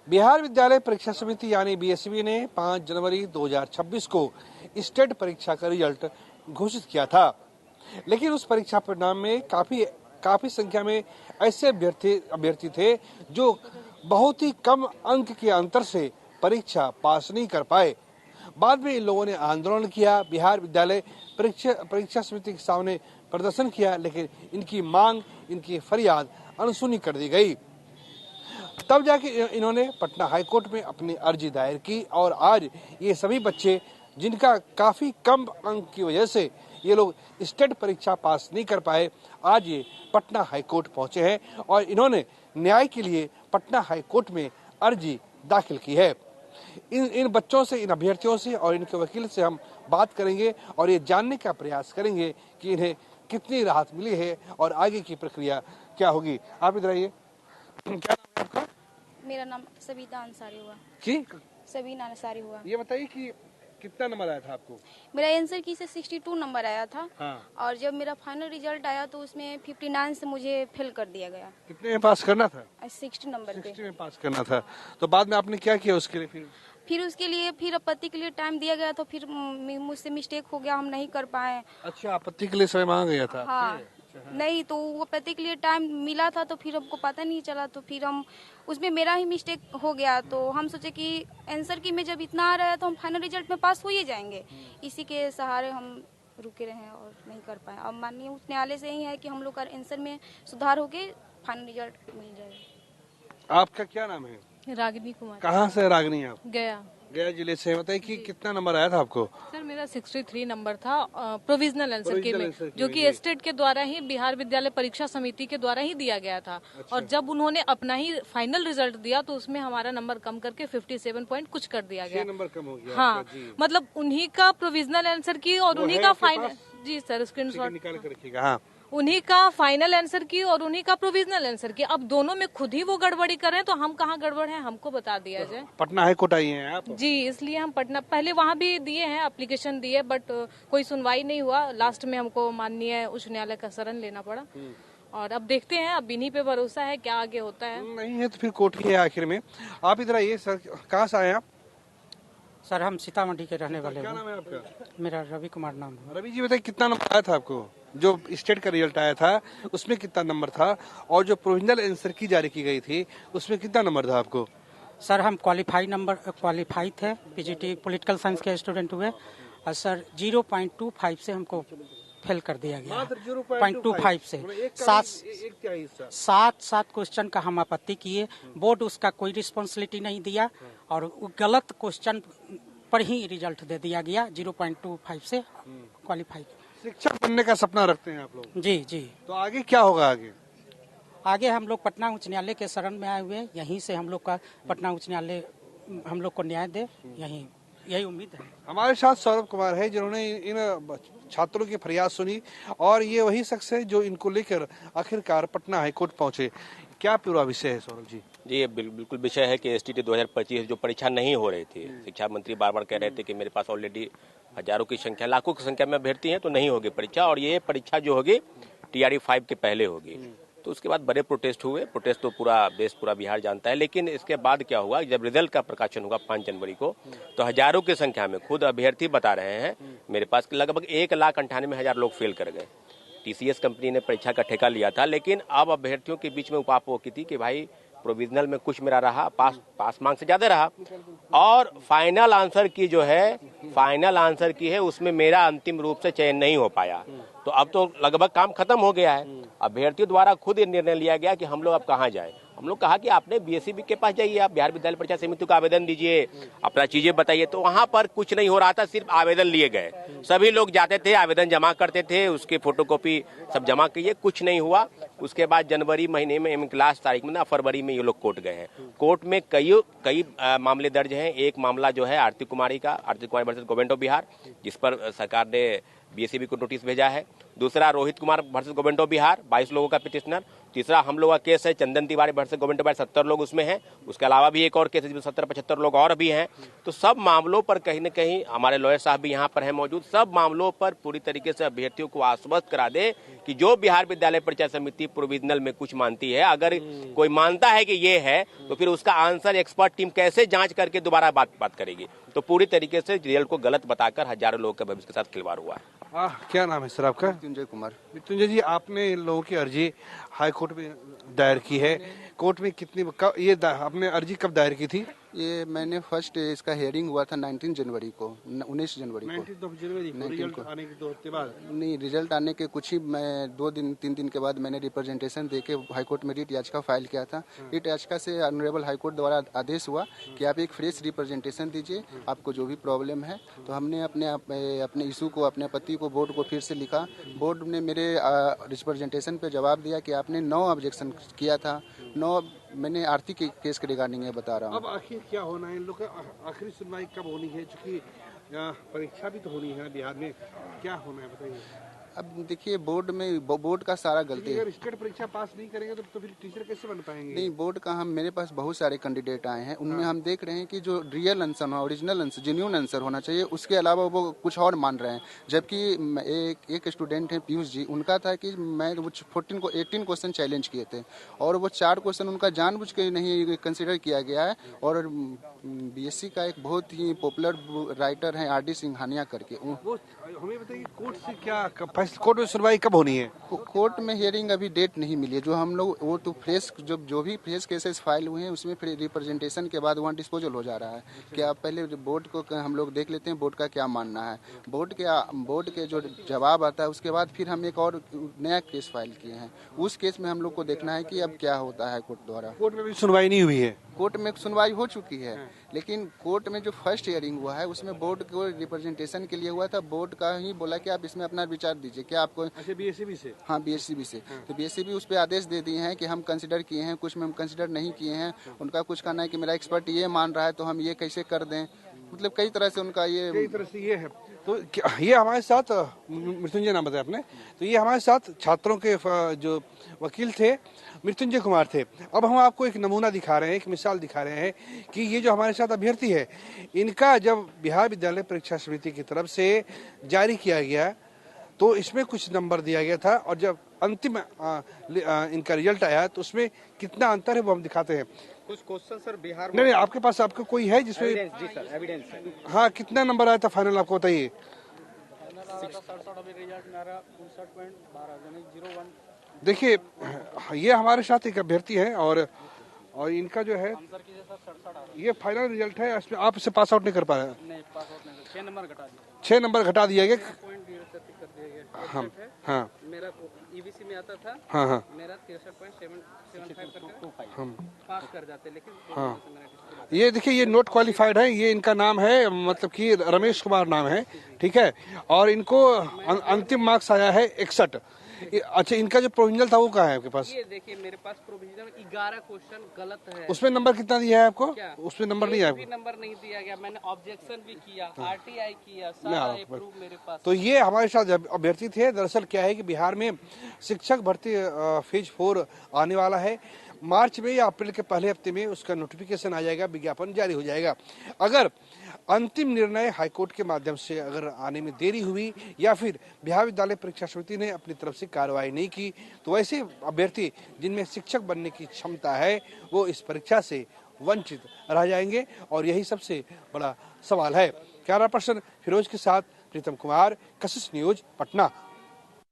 बिहार विद्यालय परीक्षा समिति यानी बीएसवी ने 5 जनवरी 2026 को स्टेट परीक्षा का रिजल्ट घोषित किया था, लेकिन उस परीक्षा परिणाम में काफी संख्या में ऐसे अभ्यर्थी थे जो बहुत ही कम अंक के अंतर से परीक्षा पास नहीं कर पाए। बाद में इन लोगों ने आंदोलन किया, बिहार विद्यालय परीक्षा समिति के सामने प्रदर्शन किया, लेकिन इनकी मांग, इनकी फरियाद अनसुनी कर दी गई। तब जाके इन्होंने पटना हाईकोर्ट में अपनी अर्जी दायर की और आज ये सभी बच्चे जिनका काफी कम अंक की वजह से ये लोग स्टेट परीक्षा पास नहीं कर पाए, आज ये पटना हाईकोर्ट पहुंचे हैं और इन्होंने न्याय के लिए पटना हाईकोर्ट में अर्जी दाखिल की है। इन बच्चों से, इन अभ्यर्थियों से और इनके वकील से हम बात करेंगे और ये जानने का प्रयास करेंगे कि इन्हें कितनी राहत मिली है और आगे की प्रक्रिया क्या होगी। आप इधर आइए। क्या नाम है आपका? मेरा नाम सबीना अंसारी हुआ। जी, सबीना अंसारी हुआ। ये बताइए कि कितना नंबर आया था आपको? मेरा आंसर की से 62 नंबर आया था। हाँ। और जब मेरा फाइनल रिजल्ट आया तो उसमें 59 से मुझे फेल कर दिया गया। कितने में पास करना था? 60 नंबर पे। 60 में पास करना था। तो बाद में आपने क्या किया उसके लिए? फिर उसके लिए फिर आपत्ति के लिए टाइम दिया गया, तो फिर मुझसे मिस्टेक हो गया, हम नहीं कर पाए। अच्छा, आपत्ति के लिए समय मांगा गया था? हाँ। नहीं, तो वो आपत्ति के लिए टाइम मिला था तो फिर हमको पता नहीं चला, तो फिर हम उसमें मेरा ही मिस्टेक हो गया। तो हम सोचे कि आंसर की में जब इतना आ रहा है तो हम फाइनल रिजल्ट में पास हो ही जाएंगे। इसी के सहारे हम रुके रहे और नहीं कर पाए। अब माननीय उच्च न्यायालय से ही है कि हम लोग का आंसर में सुधार होके फाइनल रिजल्ट मिल जाए। आपका क्या नाम है? रागिनी कुमार। कहाँ से रागिनी आप? गया जिले से। बताइए कि कितना नंबर आया था आपको? सर मेरा 63 नंबर था प्रोविजनल आंसर के में, जो कि स्टेट के द्वारा ही, बिहार विद्यालय परीक्षा समिति के द्वारा ही दिया गया था। अच्छा। और जब उन्होंने अपना ही फाइनल रिजल्ट दिया तो उसमें हमारा नंबर कम करके 57 पॉइंट कुछ कर दिया गया। नंबर कम हो गया। हाँ, मतलब उन्हीं का प्रोविजनल आंसर की और उन्हीं का फाइनल, जी सर स्क्रीनशॉट निकाल कर रखिएगा। हाँ, उन्हीं का फाइनल आंसर की और उन्हीं का प्रोविजनल आंसर की। अब दोनों में खुद ही वो गड़बड़ी कर रहे हैं, तो हम कहाँ गड़बड़ है हमको बता दिया जाए। पटना हाईकोर्ट आई हैं आप? जी, इसलिए हम पटना, पहले वहाँ भी दिए हैं, एप्लीकेशन दिए, बट कोई सुनवाई नहीं हुआ। लास्ट में हमको माननीय उच्च न्यायालय का शरण लेना पड़ा और अब देखते हैं, अब इन्हीं पे भरोसा है, क्या आगे होता है। नहीं है तो फिर कोर्ट ही है आखिर में। आप इधर आइए सर। कहाँ से आए आप? सर हम सीतामढ़ी के रहने वाले हैं। क्या नाम है आपका? मेरा रवि कुमार नाम है। रवि जी, बताइए कितना नंबर आया था आपको? जो स्टेट का रिजल्ट आया था उसमें कितना नंबर था और जो प्रोविजनल आंसर की जारी की गई थी उसमें कितना नंबर था आपको? सर हम क्वालिफाई थे, पीजीटी पॉलिटिकल साइंस के स्टूडेंट हुए और सर 0.25 से हमको फेल कर दिया गया। 0.25 से 7 क्वेश्चन का हम आपत्ति किए, बोर्ड उसका कोई रिस्पॉन्सिबिलिटी नहीं दिया और गलत क्वेश्चन पर ही रिजल्ट दे दिया गया। 0.25 से क्वालिफाई। शिक्षक बनने का सपना रखते हैं आप लोग? जी जी। तो आगे क्या होगा? आगे हम लोग पटना उच्च न्यायालय के शरण में आए हुए हैं, यहीं से हम लोग का पटना उच्च न्यायालय हम लोग को न्याय दे, यही उम्मीद है। हमारे साथ सौरभ कुमार है जिन्होंने इन छात्रों की फरियाद सुनी और ये वही शख्स है जो इनको लेकर आखिरकार पटना हाईकोर्ट पहुंचे। क्या पूरा विषय है सौरभ जी? जी, ये बिल्कुल विषय है कि STT 2025 जो परीक्षा नहीं हो रही थी, शिक्षा मंत्री बार बार कह रहे थे कि मेरे पास ऑलरेडी हजारों की संख्या, लाखों की संख्या में अभ्यर्थी हैं, तो नहीं होगी परीक्षा और ये परीक्षा जो होगी TRE 5 के पहले होगी। तो उसके बाद बड़े प्रोटेस्ट हुए। प्रोटेस्ट तो पूरा देश, पूरा बिहार जानता है। लेकिन इसके बाद क्या हुआ, जब रिजल्ट का प्रकाशन हुआ 5 जनवरी को, तो हजारों की संख्या में खुद अभ्यर्थी बता रहे हैं मेरे पास लगभग 1,98,000 लोग फेल कर गए। TCS कंपनी ने परीक्षा का ठेका लिया था, लेकिन अब अभ्यर्थियों के बीच में उपापोह की थी कि भाई प्रोविजनल में कुछ मेरा रहा, पास मार्क्स से ज्यादा रहा और फाइनल आंसर की जो है, फाइनल आंसर की है उसमें मेरा अंतिम रूप से चयन नहीं हो पाया। तो अब तो लगभग काम खत्म हो गया है। अभ्यर्थियों द्वारा खुद ये निर्णय लिया गया कि हम लोग अब कहाँ जाए। हम लोग कहा कि आपने BSEB के पास जाइए, आप बिहार विद्यालय परीक्षा समिति का आवेदन दीजिए, अपना चीजें बताइए। तो वहां पर कुछ नहीं हो रहा था, सिर्फ आवेदन लिए गए। सभी लोग जाते थे, आवेदन जमा करते थे, उसके फोटोकॉपी सब जमा किए, कुछ नहीं हुआ। उसके बाद जनवरी महीने में लास्ट तारीख में ना, फरवरी में ये लोग कोर्ट गए हैं। कोर्ट में कई मामले दर्ज हैं। एक मामला जो है Aarti Kumari versus government of Bihar, जिस पर सरकार ने BSEB को नोटिस भेजा है। दूसरा Rohit Kumar versus government of Bihar 22 लोगों का पिटिशनर। तीसरा हम लोग का केस है Chandan Tiwari versus government of Bihar, 70 लोग उसमें हैं। उसके अलावा भी एक और केस है जिसमें 70-75 लोग और भी हैं। तो सब मामलों पर कहीं न कहीं हमारे लॉयर साहब भी यहाँ पर हैं मौजूद। सब मामलों पर पूरी तरीके से अभ्यर्थियों को आश्वस्त करा दे कि जो बिहार विद्यालय परीक्षा समिति प्रोविजनल में कुछ मानती है, अगर कोई मानता है कि ये है तो फिर उसका आंसर एक्सपर्ट टीम कैसे जांच करके दोबारा बात करेगी। तो पूरी तरीके से रिजल्ट को गलत बताकर हजारों लोगों के भविष्य के साथ खिलवाड़ हुआ है। क्या नाम है सर आपका? मृत्युंजय कुमार। मृत्युंजय जी, आपने इन लोगों की अर्जी हाई कोर्ट में दायर की है। कोर्ट में आपने अर्जी कब दायर की थी? ये मैंने फर्स्ट इसका हेयरिंग हुआ था 19 जनवरी को, 19 जनवरी को। 19 जनवरी को रिजल्ट आने के 2 हफ्ते बाद? नहीं, रिजल्ट आने के कुछ ही 2-3 दिन के बाद मैंने रिप्रेजेंटेशन देके हाईकोर्ट में रिट याचिका फाइल किया था। रिट याचिका से ऑनरेबल हाईकोर्ट द्वारा आदेश हुआ कि आप एक फ्रेश रिप्रेजेंटेशन दीजिए, आपको जो भी प्रॉब्लम है। तो हमने अपने इशू को, अपने पति को बोर्ड को फिर से लिखा। बोर्ड ने मेरे रिप्रेजेंटेशन पे जवाब दिया कि आपने 9 ऑब्जेक्शन किया था। 9 मैंने आर्थिक केस के रिगार्डिंग ये बता रहा हूँ। अब आखिर क्या होना है इन लोग का? आखिरी सुनवाई कब होनी है? चूंकि परीक्षा भी तो होनी है बिहार में, क्या होना है बताइए। अब देखिए, बोर्ड का सारा गलती है। अगर स्टेट परीक्षा पास नहीं करेंगे तो फिर टीचर कैसे बन पाएंगे? नहीं, बोर्ड का मेरे पास बहुत सारे कैंडिडेट आए हैं, उनमें हम देख रहे हैं कि जो रियल आंसर हो, ओरिजिनल आंसर, जेन्युइन आंसर होना चाहिए, उसके अलावा वो कुछ और मान रहे हैं। जबकि एक स्टूडेंट है पीयूष जी, उनका था कि मैं 18 क्वेश्चन चैलेंज किए थे और वो 4 क्वेश्चन उनका जानबूझ के नहीं कंसिडर किया गया है। और बीएससी का एक बहुत ही पॉपुलर राइटर है RD सिंघानिया करके, वो हमें बताइए कोर्ट से क्या कोर्ट में सुनवाई कब होनी है? कोर्ट में हियरिंग अभी डेट नहीं मिली है। जो हम लोग वो तो फ्रेश जो भी फ्रेश केसेस फाइल हुए हैं उसमें फिर रिप्रेजेंटेशन के बाद वहाँ डिस्पोजल हो जा रहा है। क्या पहले बोर्ड को हम लोग देख लेते हैं बोर्ड का क्या मानना है। बोर्ड के जो जवाब आता है उसके बाद फिर हम एक और नया केस फाइल किए हैं। उस केस में हम लोग को देखना है कि अब क्या होता है कोर्ट द्वारा। कोर्ट में भी सुनवाई नहीं हुई है? कोर्ट में सुनवाई हो चुकी है, लेकिन कोर्ट में जो फर्स्ट हियरिंग हुआ है उसमें बोर्ड को रिप्रेजेंटेशन के लिए हुआ था। बोर्ड का ही बोला कि आप इसमें अपना विचार दीजिए, क्या आपको। अच्छा, बीएससीबी से? हाँ, बीएससीबी से। तो बीएससीबी उस पर आदेश दे दिए हैं कि हम कंसिडर किए हैं, कुछ में हम कंसिडर नहीं किए हैं। उनका कुछ कहना है कि मेरा एक्सपर्ट ये मान रहा है तो हम ये कैसे कर दें। मतलब कई तरह से उनका ये है। तो ये हमारे साथ मृत्युंजय नाम बताया आपने, तो ये हमारे साथ छात्रों के जो वकील थे मृत्युंजय कुमार थे। अब हम आपको एक नमूना दिखा रहे हैं, एक मिसाल दिखा रहे हैं कि ये जो हमारे साथ अभ्यर्थी है, इनका जब बिहार विद्यालय परीक्षा समिति की तरफ से जारी किया गया तो इसमें कुछ नंबर दिया गया था और जब अंतिम इनका रिजल्ट आया तो उसमें कितना अंतर है वो हम दिखाते हैं। कुछ क्वेश्चन सर बिहार नहीं, आपके पास आपका कोई है जिसमें? जी सर, एविडेंस है। हाँ, कितना नंबर आया था फाइनल आपको बताइए। देखिए, ये हमारे साथ एक अभ्यर्थी है और इनका जो है ये फाइनल रिजल्ट है। इसमें आप इसे पास आउट नहीं कर पा रहे? नहीं, पास आउट नहीं, 6 नंबर घटा दिया गया। हाँ हाँ, मेरा ईबीसी में आता था। हाँ, मेरा 63.775 हम पास कर जाते, लेकिन हाँ, ये देखिए, ये नोट क्वालिफाइड है। ये इनका नाम है, मतलब कि रमेश कुमार नाम है, ठीक है। और इनको अंतिम मार्क्स आया है 61। अच्छा, इनका जो प्रोविजनल था वो कहाँ है आपके पास? ये देखिए, मेरे पास प्रोविजनल 11 क्वेश्चन गलत है। उसमें नंबर कितना दिया है आपको? उसमें नंबर नहीं है, नंबर नहीं दिया गया। मैंने ऑब्जेक्शन भी किया, RTI किया, सारा प्रूफ मेरे पास। तो ये हमारे साथ अभ्यर्थी थे। दरअसल क्या है कि बिहार में शिक्षक भर्ती फेज 4 आने वाला है। मार्च में या अप्रैल के पहले हफ्ते में उसका नोटिफिकेशन आ जाएगा, विज्ञापन जारी हो जाएगा। अगर अंतिम निर्णय हाईकोर्ट के माध्यम से अगर आने में देरी हुई या फिर बिहार विद्यालय परीक्षा समिति ने अपनी तरफ से कार्रवाई नहीं की तो ऐसे अभ्यर्थी जिनमें शिक्षक बनने की क्षमता है वो इस परीक्षा से वंचित रह जाएंगे और यही सबसे बड़ा सवाल है। कैमरा पर्सन फिरोज के साथ प्रीतम कुमार, कशिश न्यूज, पटना।